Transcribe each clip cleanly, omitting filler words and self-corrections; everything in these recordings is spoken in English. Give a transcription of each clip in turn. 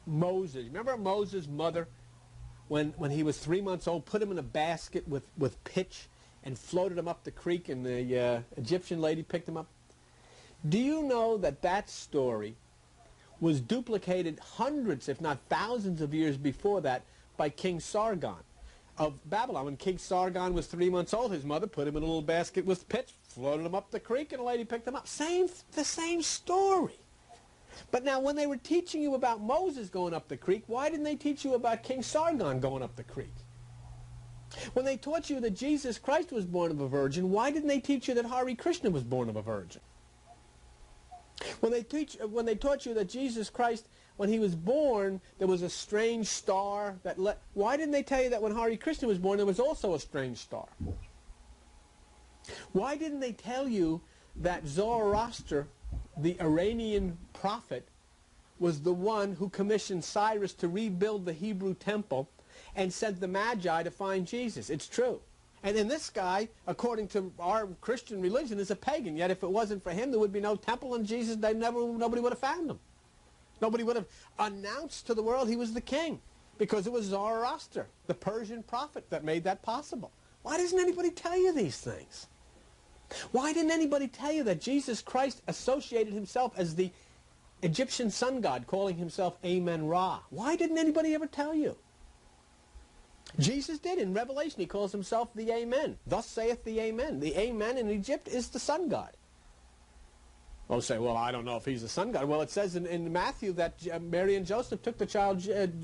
Moses. Remember Moses' mother, when he was 3 months old, put him in a basket with pitch and floated him up the creek, and the Egyptian lady picked him up? Do you know that that story was duplicated hundreds, if not thousands of years before that by King Sargon of Babylon? When King Sargon was 3 months old, his mother put him in a little basket with pitch, floated him up the creek, and a lady picked him up. The same story. But now when they were teaching you about Moses going up the creek, why didn't they teach you about King Sargon going up the creek? When they taught you that Jesus Christ was born of a virgin, why didn't they teach you that Hare Krishna was born of a virgin? When they taught you that Jesus Christ, when he was born, there was a strange star that why didn't they tell you that when Hare Krishna was born, there was also a strange star? Why didn't they tell you that Zoroaster, the Iranian prophet, was the one who commissioned Cyrus to rebuild the Hebrew temple and sent the Magi to find Jesus? It's true. And then this guy, according to our Christian religion, is a pagan. Yet if it wasn't for him, there would be no temple, and Jesus, nobody would have found him. Nobody would have announced to the world he was the king, because it was Zoroaster, the Persian prophet, that made that possible. Why doesn't anybody tell you these things? Why didn't anybody tell you that Jesus Christ associated himself as the Egyptian sun god, calling himself Amen-Ra? Why didn't anybody ever tell you? Jesus did. In Revelation, he calls himself the Amen. Thus saith the Amen. The Amen in Egypt is the sun god. Well, say, well, I don't know if he's the sun god. Well, it says in Matthew that Mary and Joseph took the child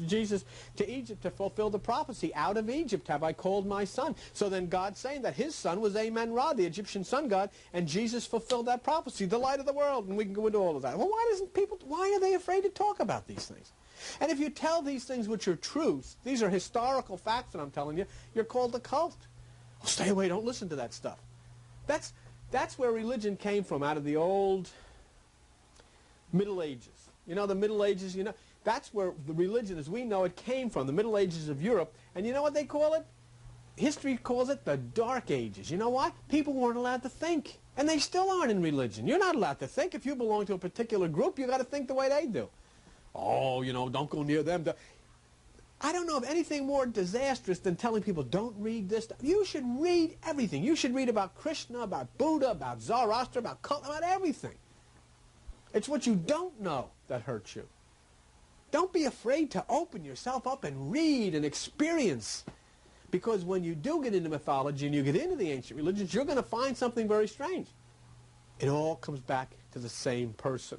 Jesus to Egypt to fulfill the prophecy. Out of Egypt have I called my son. So then God's saying that his son was Amen-Ra, the Egyptian sun god, and Jesus fulfilled that prophecy, the light of the world. And we can go into all of that. Well, why are they afraid to talk about these things? And if you tell these things which are truths, these are historical facts that I'm telling you, you're called a cult. Oh, stay away, don't listen to that stuff. That's where religion came from, out of the old Middle Ages. You know, the Middle Ages, that's where the religion as we know it came from, the Middle Ages of Europe. And you know what they call it? History calls it the Dark Ages. You know why? People weren't allowed to think. And they still aren't in religion. You're not allowed to think. If you belong to a particular group, you've got to think the way they do. Oh, don't go near them. I don't know of anything more disastrous than telling people, don't read this stuff. You should read everything. You should read about Krishna, about Buddha, about Zoroaster, about everything. It's what you don't know that hurts you. Don't be afraid to open yourself up and read and experience. Because when you do get into mythology and you get into the ancient religions, you're going to find something very strange. It all comes back to the same person.